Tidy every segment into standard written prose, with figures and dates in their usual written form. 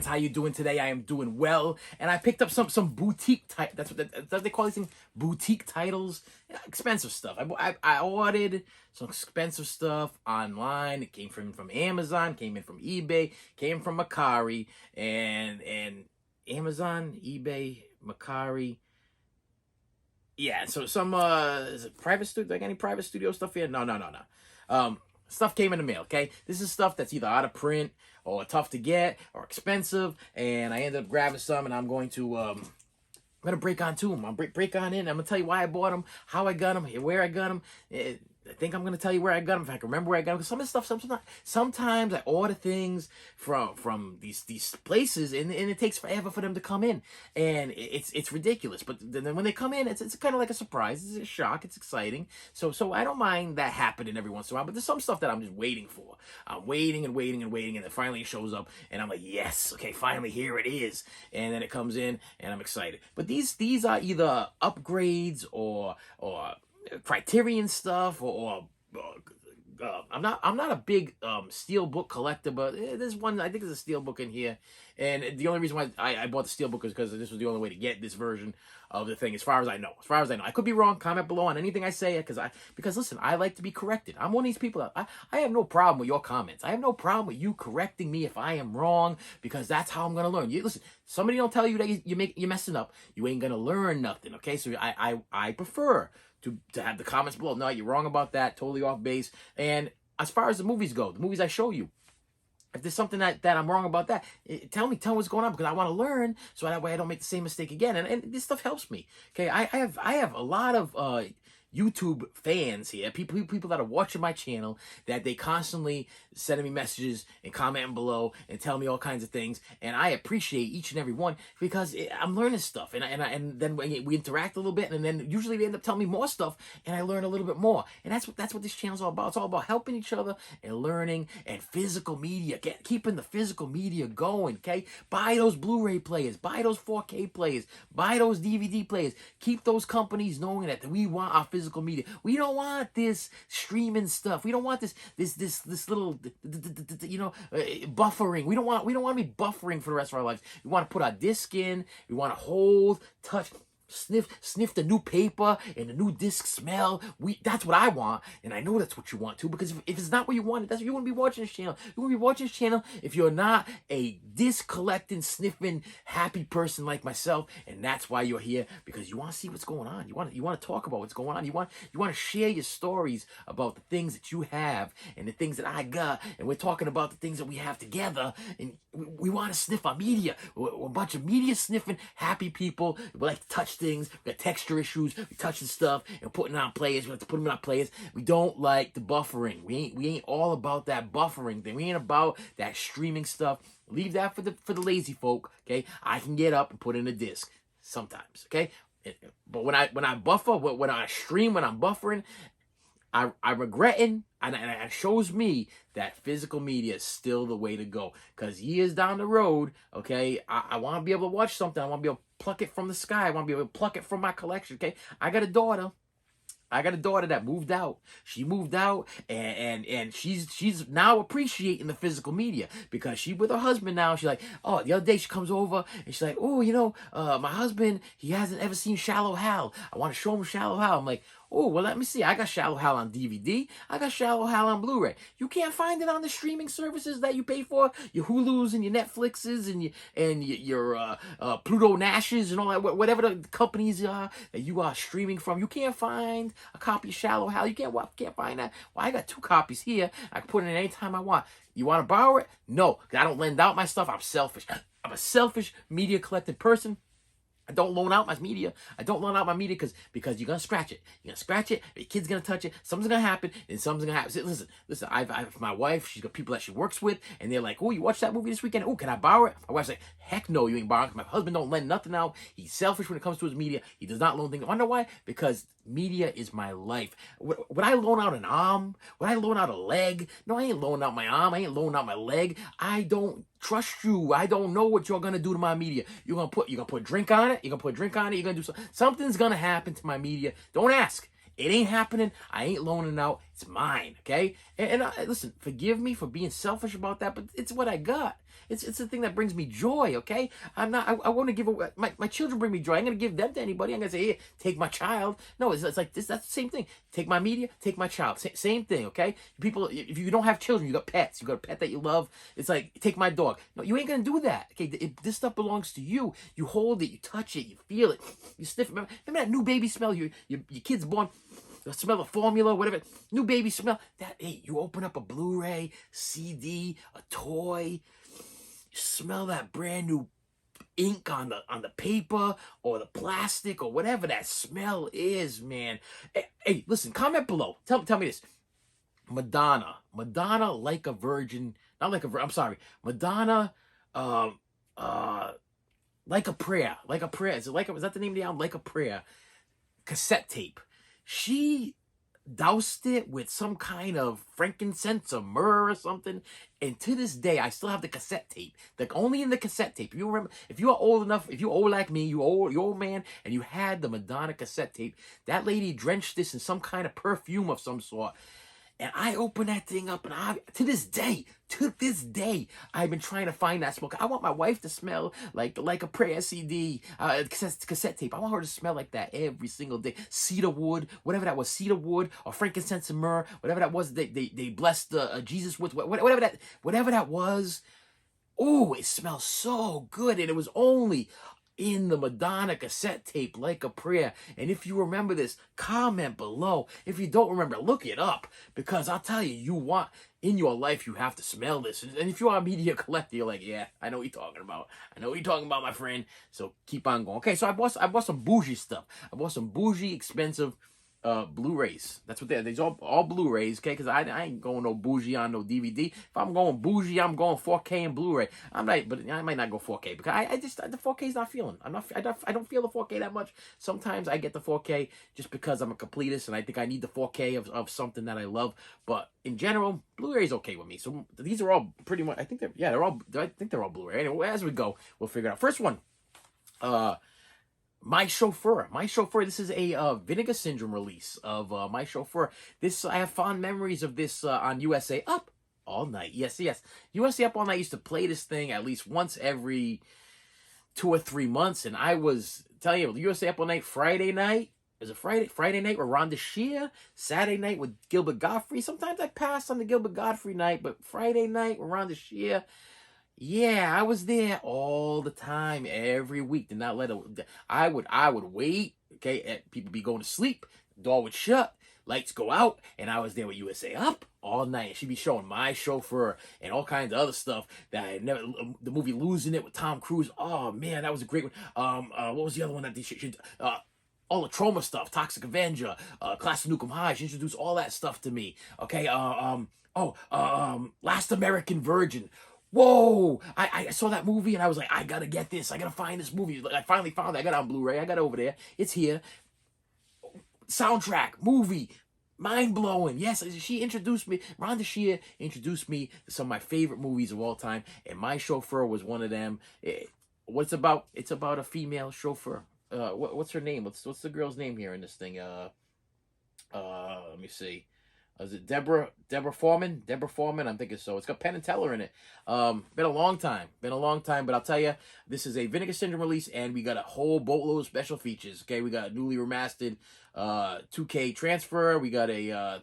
friends, how you doing today? I am doing well, and I picked up some boutique type. That's what they call these things, boutique titles. Yeah, expensive stuff. I ordered some expensive stuff online. It came from Amazon, came in from eBay, came from Macari, and Amazon, eBay, Macari. Yeah, so some is it private studio? Like any private studio stuff here? No. Stuff came in the mail. Okay, this is stuff that's either out of print or tough to get or expensive, and I ended up grabbing some, and I'm gonna break on to them. I'll break on in. I'm gonna tell you why I bought them, how I got them, where I got them. I think I'm gonna tell you where I got them if I can remember where I got them. Because some of the stuff, sometimes I order things from these places, and it takes forever for them to come in, and it's ridiculous. But then when they come in, it's kind of like a surprise. It's a shock. It's exciting. So I don't mind that happening every once in a while. But there's some stuff that I'm just waiting for. I'm waiting, and then finally it shows up, and I'm like, yes, okay, finally here it is. And then it comes in, and I'm excited. But these are either upgrades or Criterion stuff, or I'm not a big steel book collector, but there's one, I think there's a steel book in here, and the only reason why I bought the steel book is because this was the only way to get this version of the thing, as far as I know. I could be wrong. Comment below on anything I say, because listen, I like to be corrected. I'm one of these people that I have no problem with your comments. I have no problem with you correcting me if I am wrong, because that's how I'm gonna learn. Listen, somebody don't tell you that you're messing up, you ain't gonna learn nothing. Okay, so I prefer to have the comments below. No, you're wrong about that. Totally off base. And as far as the movies go, the movies I show you, if there's something that I'm wrong about that, tell me what's going on, because I want to learn, so that way I don't make the same mistake again. And this stuff helps me. Okay, I have a lot of YouTube fans here, people that are watching my channel, that they constantly sending me messages and commenting below and telling me all kinds of things, and I appreciate each and every one, because I'm learning stuff, and then we interact a little bit, and then usually they end up telling me more stuff, and I learn a little bit more. And that's what this channel's all about. It's all about helping each other and learning, and physical media, keeping the physical media going. Okay, buy those Blu-ray players, buy those 4K players, buy those DVD players. Keep those companies knowing that we want our physical media. We don't want this streaming stuff. We don't want this little buffering. We don't want to be buffering for the rest of our lives. We want to put our disc in. We want to hold, touch, sniff the new paper and the new disc smell. That's what I want, and I know that's what you want too, because if it's not what you want, you wouldn't be watching this channel. You wouldn't be watching this channel if you're not a disc collecting, sniffing, happy person like myself. And that's why you're here, because you want to see what's going on. You want to talk about what's going on. You want to share your stories about the things that you have and the things that I got, and we're talking about the things that we have together, and we want to sniff our media. We're a bunch of media sniffing happy people. We like to touch things. We got texture issues. We touching stuff and putting on players. We have to put them in our players. We don't like the buffering. We ain't all about that buffering thing. We ain't about that streaming stuff. Leave that for the lazy folk. Okay, I can get up and put in a disc sometimes. Okay, but when I buffer, when I stream, when I'm buffering, I'm regretting, and it shows me that physical media is still the way to go. Because years down the road, okay, I want to be able to watch something. I want to be able to pluck it from the sky. I want to be able to pluck it from my collection, okay? I got a daughter that moved out. She moved out, and she's now appreciating the physical media, because she with her husband now. She's like, oh, the other day she comes over and she's like, oh, my husband, he hasn't ever seen Shallow Hal. I want to show him Shallow Hal. I'm like, oh, well, let me see. I got Shallow Hal on DVD. I got Shallow Hal on Blu-ray. You can't find it on the streaming services that you pay for, your Hulus and your Netflixes and your Pluto Nashes and all that, whatever the companies are that you are streaming from. You can't find a copy of Shallow Hal. You can't find that. Well, I got 2 copies here. I can put it in anytime I want. You want to borrow it? No, because I don't lend out my stuff. I'm selfish. I'm a selfish media collecting person. I don't loan out my media. I don't loan out my media because you're going to scratch it. You're going to scratch it. Your kid's going to touch it. Something's going to happen, and something's going to happen. Listen, I've my wife, she's got people that she works with, and they're like, oh, you watched that movie this weekend? Oh, can I borrow it? My wife's like, heck no, you ain't borrowing it. My husband don't lend nothing out. He's selfish when it comes to his media. He does not loan things. I wonder why? Because media is my life. Would I loan out an arm? Would I loan out a leg? No, I ain't loaning out my arm. I ain't loaning out my leg. I don't trust you. I don't know what you're gonna do to my media. You're gonna put drink on it. You're gonna put drink on it. You're gonna do something. Something's gonna happen to my media. Don't ask. It ain't happening. I ain't loaning out It's mine, okay? And listen, forgive me for being selfish about that, but it's what I got. It's the thing that brings me joy, okay? I want to give away, my children bring me joy. I'm going to give them to anybody. I'm going to say, here, take my child. No, it's like this. That's the same thing. Take my media, take my child. Same thing, okay? People, if you don't have children, you got pets. You got a pet that you love. It's like, take my dog. No, you ain't going to do that, okay? This stuff belongs to you. You hold it, you touch it, you feel it, you sniff it. Remember that new baby smell? Your kid's born. The smell of formula, whatever, new baby smell. That, hey, you open up a Blu-ray, CD, a toy, you smell that brand new ink on the paper or the plastic or whatever that smell is, man. Hey, listen, comment below. Tell me this. Madonna, like a virgin, not like a virgin. I'm sorry, Madonna, like a prayer, Is that the name of the album? Like a Prayer, cassette tape. She doused it with some kind of frankincense or myrrh or something, and to this day I still have the cassette tape. Like, only in the cassette tape. If you remember, if you are old enough, if you're old like me, you old man, and you had the Madonna cassette tape, that lady drenched this in some kind of perfume of some sort. And I opened that thing up, and to this day, I've been trying to find that smoke. I want my wife to smell like a prayer CD, cassette tape. I want her to smell like that every single day. Cedar wood, whatever that was, cedar wood or frankincense and myrrh, whatever that was. They blessed Jesus with whatever that was. Oh, it smells so good, and it was only in the Madonna cassette tape, Like a Prayer. And if you remember this, comment below. If you don't remember, look it up, because I'll tell you, in your life, you have to smell this. And if you are a media collector, you're like, yeah, I know what you're talking about. My friend. So keep on going. Okay, so I bought some bougie stuff. I bought some bougie, expensive Blu-rays. That's what these all Blu-rays, okay? Because I ain't going no bougie on no DVD. If I'm going bougie, I'm going 4K and Blu-ray. But I might not go 4K because I just, the 4K is not feeling. I don't feel the 4K that much. Sometimes I get the 4K just because I'm a completist and I think I need the 4K of something that I love. But in general, Blu-ray is okay with me. So these are all pretty much. I think they're all Blu-ray. Anyway, as we go, we'll figure it out. First one, My Chauffeur. This is a Vinegar Syndrome release of My Chauffeur. I have fond memories of this on USA Up All Night. Yes. USA Up All Night used to play this thing at least once every 2 or 3 months. And I was telling you, USA Up All Night Friday night. Is it Friday night with Rhonda Shear? Saturday night with Gilbert Gottfried. Sometimes I pass on the Gilbert Gottfried night, but Friday night with Rhonda Shear. Yeah, I was there all the time, every week. Did not let it. I would wait. Okay, and people be going to sleep. Door would shut. Lights go out, and I was there with USA Up all night. And she'd be showing My Chauffeur and all kinds of other stuff that I had never. The movie Losing It with Tom Cruise. Oh man, that was a great one. What was the other one that they should? All the trauma stuff, Toxic Avenger, Class of Nukem High. She introduced all that stuff to me. Okay. Last American Virgin. Whoa! I saw that movie and I was like, I gotta get this. I gotta find this movie. I finally found it. I got it on Blu-ray. I got it over there. It's here. Soundtrack, movie, mind-blowing. Yes, she introduced me. Rhonda Shear introduced me to some of my favorite movies of all time, and My Chauffeur was one of them. What's about? It's about a female chauffeur. What's her name? What's the girl's name here in this thing? Let me see. Is it Deborah Foreman? Deborah Foreman, I'm thinking so. It's got Penn and Teller in it. Been a long time, but I'll tell you, this is a Vinegar Syndrome release, and we got a whole boatload of special features. Okay, we got a newly remastered 2K transfer. We got a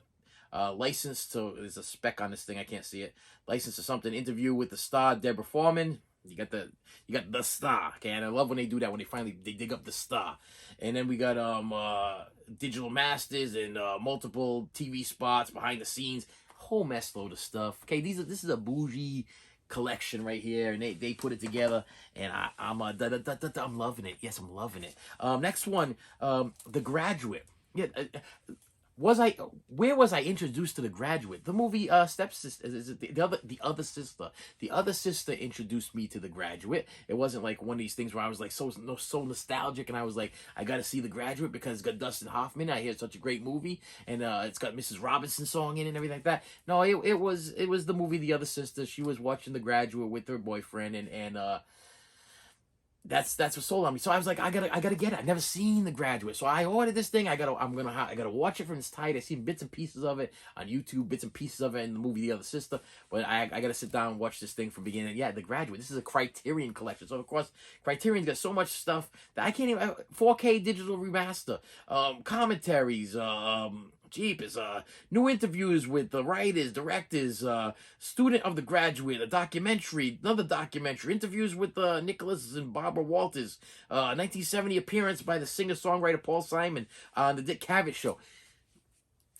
license to. There's a spec on this thing. I can't see it. License to something. Interview with the star Deborah Foreman. You got the star, okay, and I love when they do that, when they dig up the star. And then we got digital masters and multiple TV spots behind the scenes, whole mess load of stuff. Okay, this is a bougie collection right here, and they put it together, and I'm loving it. Yes, I'm loving it. Next one, The Graduate. Yeah. Where was I introduced to The Graduate? The movie Stepsister. Is it the other sister? The other sister introduced me to The Graduate. It wasn't like one of these things where I was like so nostalgic, and I was like, I got to see The Graduate because it's got Dustin Hoffman. I hear it's such a great movie, and it's got Mrs. Robinson song in it and everything like that. No, it was the movie The Other Sister. She was watching The Graduate with her boyfriend, and that's what sold on me. So I was like, I gotta get it. I've never seen The Graduate, so I ordered this thing. I gotta watch it from its tight. I seen bits and pieces of it on YouTube, bits and pieces of it in the movie The Other Sister. But I gotta sit down and watch this thing from beginning. Yeah, The Graduate. This is a Criterion collection. So of course, Criterion's got so much stuff that I can't even 4K digital remaster, commentaries, Jeepers, new interviews with the writers, directors, student of The Graduate, a documentary, another documentary, interviews with Nicholas and Barbara Walters, 1970 appearance by the singer-songwriter Paul Simon on the Dick Cavett Show.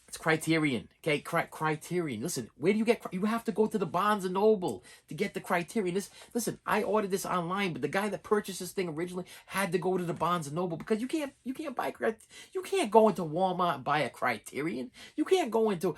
It's Criterion, okay? Criterion. Listen, where do you get? You have to go to the Barnes and Noble to get the Criterion. Listen, I ordered this online, but the guy that purchased this thing originally had to go to the Barnes and Noble because you can't buy. You can't go into Walmart and buy a Criterion. You can't go into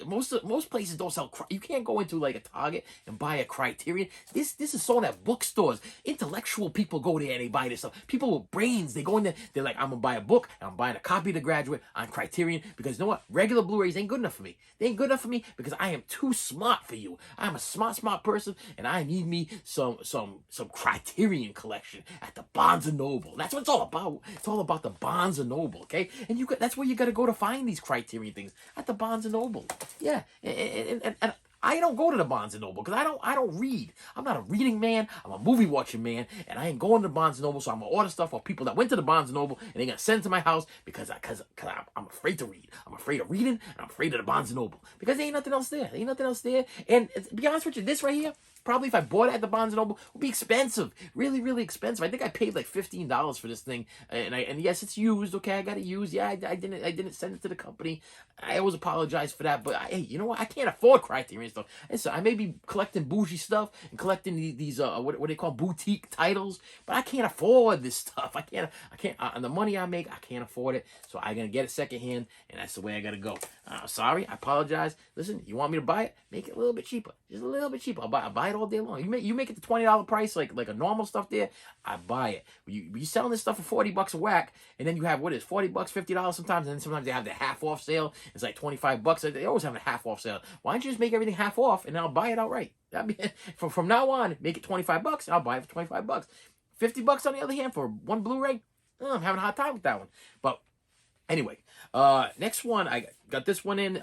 most places don't sell. You can't go into like a Target and buy a Criterion. This is sold at bookstores. Intellectual people go there and they buy this stuff. People with brains, they go in there. They're like, I'm gonna buy a book. And I'm buying a copy of The Graduate on Criterion because you know what? Regular Blu-rays ain't good enough for me. They ain't good enough for me because I am too smart for you. I'm a smart person, and I need me some Criterion collection at the Barnes and Noble. That's what it's all about. It's all about the Barnes and Noble, okay? And that's where you got to go to find these Criterion things, at the Barnes and Noble. Yeah, and I don't go to the Barnes and Noble because I don't read. I'm not a reading man. I'm a movie watching man, and I ain't going to the Barnes and Noble. So I'm gonna order stuff for people that went to the Barnes and Noble, and they're gonna send it to my house because I'm afraid to read. I'm afraid of reading, and I'm afraid of the Barnes and Noble because there ain't nothing else there. There ain't nothing else there. And to be honest with you, this right here, probably if I bought it at the Barnes and Noble, would be expensive, really, really expensive. I think I paid like $15 for this thing, and yes, it's used. Okay, I got it used. Yeah, I didn't send it to the company. I always apologize for that, but hey, you know what? I can't afford Criterion stuff, and so I may be collecting bougie stuff and collecting these what they call boutique titles, but I can't afford this stuff. I can't. And the money I make, I can't afford it. So I'm gonna get it secondhand, and that's the way I gotta go. Sorry, I apologize. Listen, you want me to buy it? Make it a little bit cheaper, just a little bit cheaper. I'll buy it all day long. You make it the $20 price, like a normal stuff there. I buy it. You selling this stuff for $40 a whack, and then you have what is $40, $50 sometimes, and then sometimes they have the half off sale. It's like $25. They always have a half off sale. Why don't you just make everything half off, and I'll buy it outright? I mean, from now on, make it $25, and I'll buy it for $25. $50 on the other hand for one Blu-ray. I'm having a hard time with that one. But anyway, next one, I got this one in.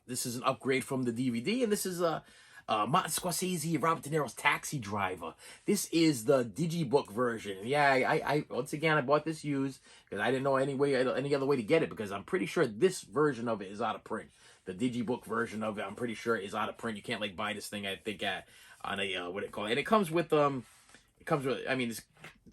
This is an upgrade from the DVD, and this is Martin Scorsese, Robert De Niro's Taxi Driver. This is the digibook version. Yeah, I once again I bought this used because I didn't know any other way to get it because I'm pretty sure this version of it is out of print. The digibook version of it, I'm pretty sure is out of print. You can't like buy this thing. I think on a what it called, and it comes with I mean, it's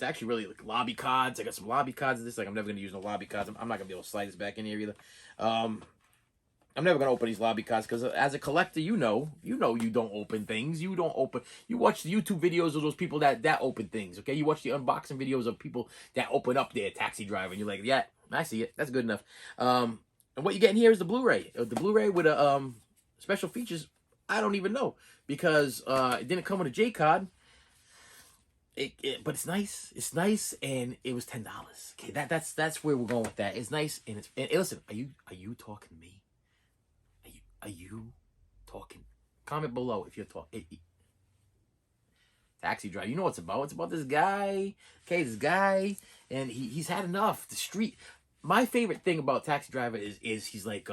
actually really like lobby cards. I got some lobby cards of this. Like, I'm never going to use no lobby cards. I'm not going to be able to slide this back in here either. I'm never going to open these lobby cards because as a collector, you know you don't open things. You watch the YouTube videos of those people that open things, okay? You watch the unboxing videos of people that open up their Taxi Driver, and you're like, yeah, I see it. That's good enough. And what you're getting here is the Blu-ray. The Blu-ray with a special features, I don't even know because it didn't come with a J card. But it's nice, and it was $10. Okay, that's where we're going with that. It's nice, and listen, are you talking to me? Are you talking? Comment below if you're talking. Taxi Driver, you know what it's about. It's about this guy. Okay, this guy, and he's had enough. The street. My favorite thing about Taxi Driver is he's like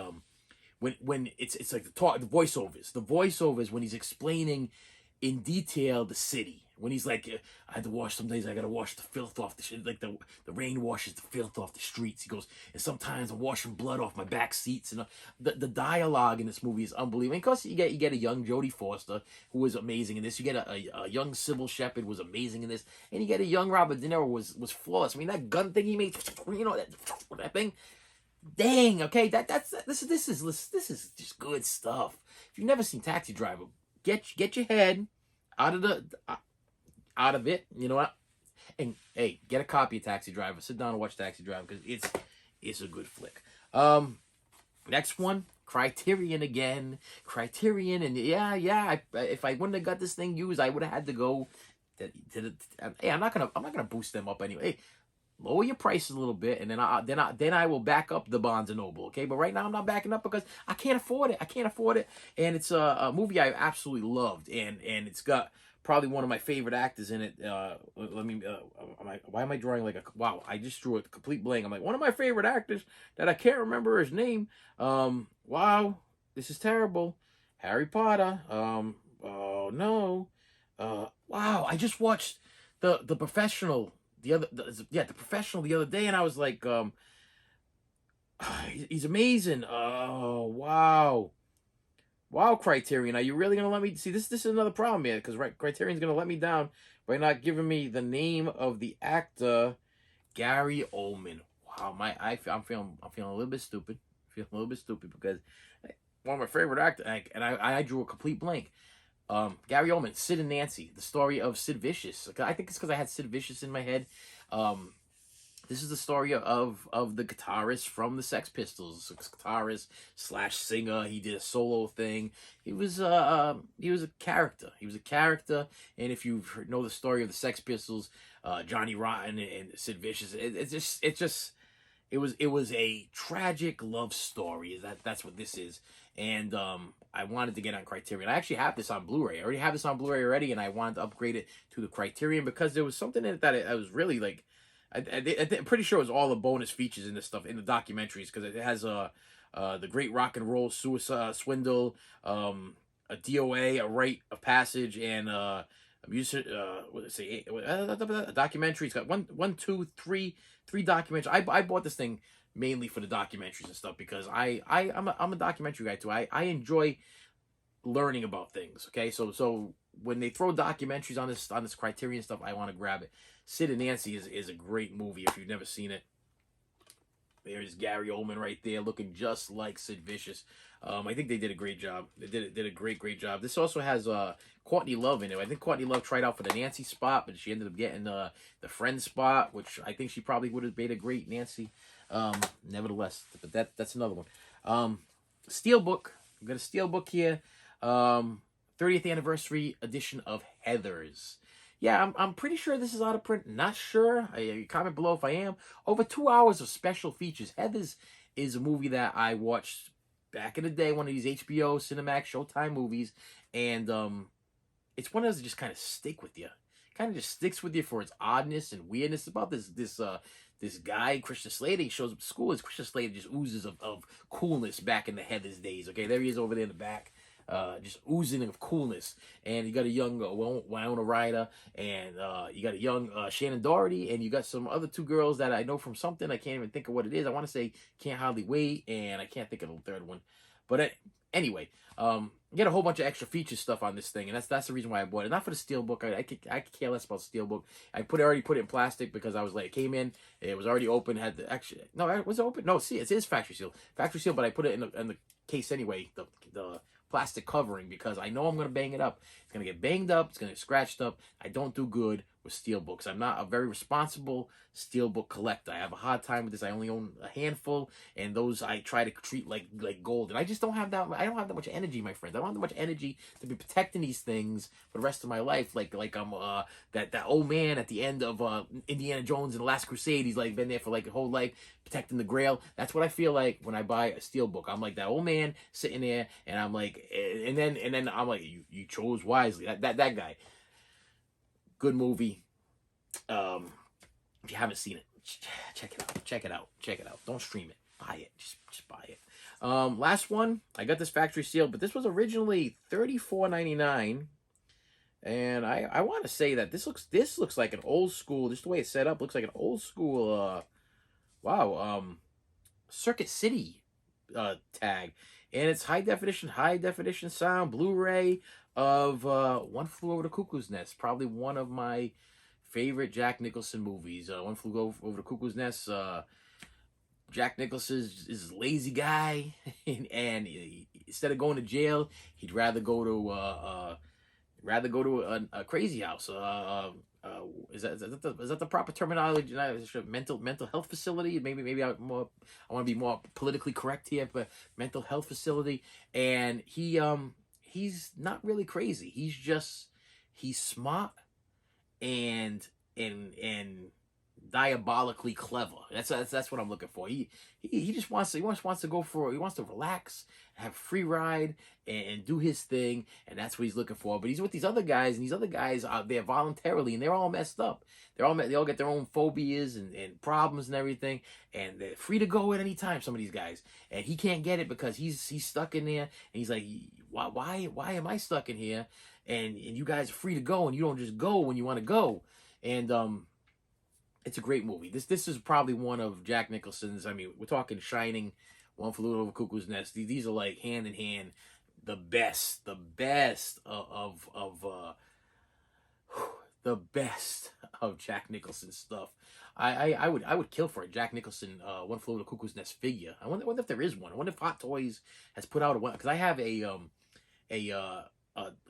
when it's like the voiceovers when he's explaining in detail the city. When he's like, I had to wash, some days I got to wash the filth off the shit. Like the rain washes the filth off the streets. He goes, and sometimes I'm washing blood off my back seats. And the dialogue in this movie is unbelievable. And of course, you get a young Jodie Foster, who was amazing in this. You get a young Sybil Shepherd, was amazing in this. And you get a young Robert De Niro, was flawless. I mean, that gun thing he made, you know, that thing. Dang, okay, this is just good stuff. If you've never seen Taxi Driver, get your head out of it, you know what? And hey, get a copy of Taxi Driver. Sit down and watch Taxi Driver because it's a good flick. Next one, Criterion again. Criterion, and yeah. If I wouldn't have got this thing used, I would have had to go to the. Hey, I'm not gonna boost them up anyway. Hey, lower your prices a little bit, and then I will back up the Barnes and Noble. Okay, but right now I'm not backing up because I can't afford it. And it's a movie I absolutely loved, and it's got probably one of my favorite actors in it. Let me. Why am I drawing like a? Wow, I just drew a complete blank. I'm like one of my favorite actors that I can't remember his name. Wow, this is terrible. Harry Potter. Oh no. Wow, I just watched the professional the professional the other day, and I was like, he's amazing. Oh wow. Wow, Criterion, are you really gonna let me see this? This is another problem, man, because Criterion's gonna let me down by not giving me the name of the actor, Gary Oldman. Wow, I'm feeling a little bit stupid. Feeling a little bit stupid because one of my favorite actors, and I drew a complete blank. Gary Oldman, Sid and Nancy, the story of Sid Vicious. I think it's because I had Sid Vicious in my head. This is the story of the guitarist from the Sex Pistols, guitarist slash singer. He did a solo thing. He was a character. He was a character, and if you know the story of the Sex Pistols, Johnny Rotten and Sid Vicious, it was a tragic love story. That's what this is, and I wanted to get on Criterion. I actually have this on Blu-ray. I already have this on Blu-ray already, and I wanted to upgrade it to the Criterion because there was something in it that I was really like. I'm pretty sure it was all the bonus features in this stuff in the documentaries because it has the Great Rock and Roll Suicide Swindle, a DOA, a Rite of Passage, and a music. What did it say? A documentary. It's got three documentaries. I bought this thing mainly for the documentaries and stuff because I'm a documentary guy too. I enjoy learning about things. Okay, so when they throw documentaries on this Criterion stuff, I want to grab it. Sid and Nancy is a great movie if you've never seen it. There's Gary Oldman right there looking just like Sid Vicious. I think they did a great job. They did a great job. This also has Courtney Love in it. I think Courtney Love tried out for the Nancy spot, but she ended up getting the friend spot, which I think she probably would have made a great Nancy. Nevertheless, but that's another one. Steelbook. I've got a Steelbook here. 30th anniversary edition of Heathers. Yeah, I'm pretty sure this is out of print. Not sure. Comment below if I am. Over 2 hours of special features. Heathers is a movie that I watched back in the day, one of these HBO, Cinemax, Showtime movies, and it's one of those that just kind of stick with you. Kind of just sticks with you for its oddness and weirdness. It's about this guy, Christian Slater. He shows up at school. As Christian Slater just oozes of coolness back in the Heathers days. Okay, there he is over there in the back. Just oozing of coolness, and you got a young Winona Ryder, and you got a young Shannon Doherty, and you got some other two girls that I know from something. I can't even think of what it is. I want to say Can't Hardly Wait, and I can't think of the third one. But anyway, you get a whole bunch of extra feature stuff on this thing, and that's the reason why I bought it. Not for the Steelbook. I could care less about Steelbook. I already put it in plastic because I was like, it came in, it was already open. Had the actually no, was it open? No, see, it is factory seal, but I put it in the case anyway. The plastic covering because I know I'm going to bang it up. It's going to get banged up. It's going to get scratched up. I don't do good with steelbooks. I'm not a very responsible steelbook collector. I have a hard time with this. I only own a handful, and those I try to treat like gold. And I just don't have that. I don't have that much energy, my friends. I don't have that much energy to be protecting these things for the rest of my life. Like I'm that old man at the end of Indiana Jones and the Last Crusade. He's like been there for like a whole life protecting the Grail. That's what I feel like when I buy a steelbook. I'm like that old man sitting there, and I'm like, and then I'm like, you chose wisely. That guy. Good movie. If you haven't seen it, check it out. Don't stream it. Buy it. Just buy it. Last one. I got this factory sealed, but this was originally $34.99. And I want to say that this looks like an old school, just the way it's set up, looks like an old school Circuit City tag. And it's high definition sound, Blu-ray of One Flew Over the Cuckoo's Nest. Probably one of my favorite Jack Nicholson movies. One Flew Over the Cuckoo's Nest. Jack Nicholson is a lazy guy, and instead of going to jail, he'd rather go to a crazy house. Is that the proper terminology? Mental health facility. Maybe I want to be more politically correct here, but mental health facility. And he's not really crazy. He's smart and diabolically clever. That's what I'm looking for. He just wants to go for, he wants to relax, have a free ride, and do his thing, and that's what he's looking for. But he's with these other guys, and these other guys are there voluntarily, and they're all messed up. They all get their own phobias and problems and everything, and they're free to go at any time. Some of these guys, and he can't get it because he's stuck in there, and he's like, why am I stuck in here? And you guys are free to go, and you don't just go when you want to go. And it's a great movie. This is probably one of Jack Nicholson's. I mean, we're talking Shining, One Flew Over Cuckoo's Nest. These are like hand in hand, the best of the best of Jack Nicholson's stuff. I would kill for a Jack Nicholson One Flew Over Cuckoo's Nest figure. I wonder if there is one. I wonder if Hot Toys has put out a one, because I have a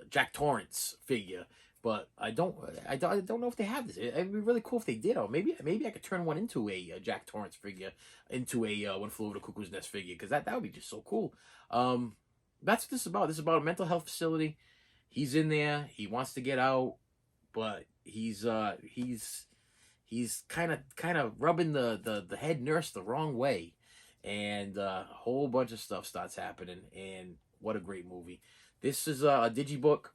Jack Torrance figure. But I don't know if they have this. It'd be really cool if they did. Or maybe I could turn one into a Jack Torrance figure, into a One Flew Over the Cuckoo's Nest figure, because that would be just so cool. That's what this is about. This is about a mental health facility. He's in there. He wants to get out, but he's kind of rubbing the head nurse the wrong way, and a whole bunch of stuff starts happening. And what a great movie! This is a digibook.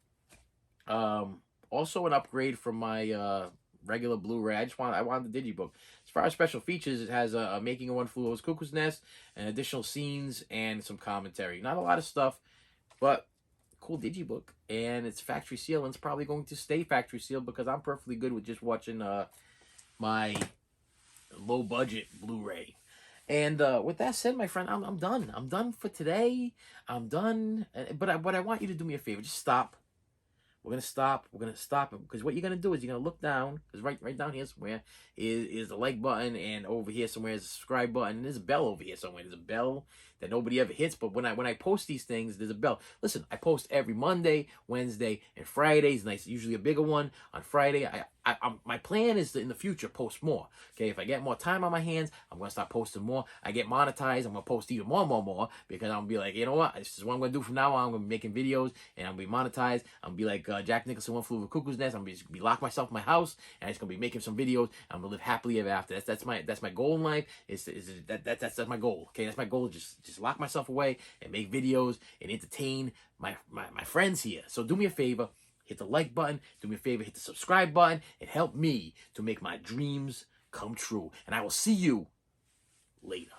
Also an upgrade from my regular Blu-ray. I wanted the digibook. As far as special features, it has a making of One Flew Over the Cuckoo's Nest, and additional scenes, and some commentary. Not a lot of stuff, but cool digibook. And it's factory sealed, and it's probably going to stay factory sealed, because I'm perfectly good with just watching my low budget Blu-ray. And with that said, my friend, I'm done. I'm done for today. I'm done. But I want you to do me a favor. Just stop. We're going to stop. We're going to stop it, because what you're going to do is you're going to look down, because right down here somewhere is the like button, and over here somewhere is a subscribe button, and there's a bell over here somewhere. There's a bell that nobody ever hits, but when I post these things, there's a bell. Listen, I post every Monday, Wednesday, and Fridays, and it's usually a bigger one on Friday. My plan is to, in the future, post more. Okay, if I get more time on my hands, I'm going to start posting more. I get monetized, I'm going to post even more, because I'm going to be like, you know what, this is what I'm going to do from now on. I'm going to be making videos, and I'm going to be monetized. I'm going to be like Jack Nicholson, One Flew Over the Cuckoo's Nest. I'm going to be lock myself in my house, and I'm just going to be making some videos. I'm going to live happily ever after. That's my goal in life. That's my goal. Okay, that's my goal. Just lock myself away and make videos and entertain my friends here. So do me a favor. Hit the like button. Do me a favor. Hit the subscribe button. And help me to make my dreams come true. And I will see you later.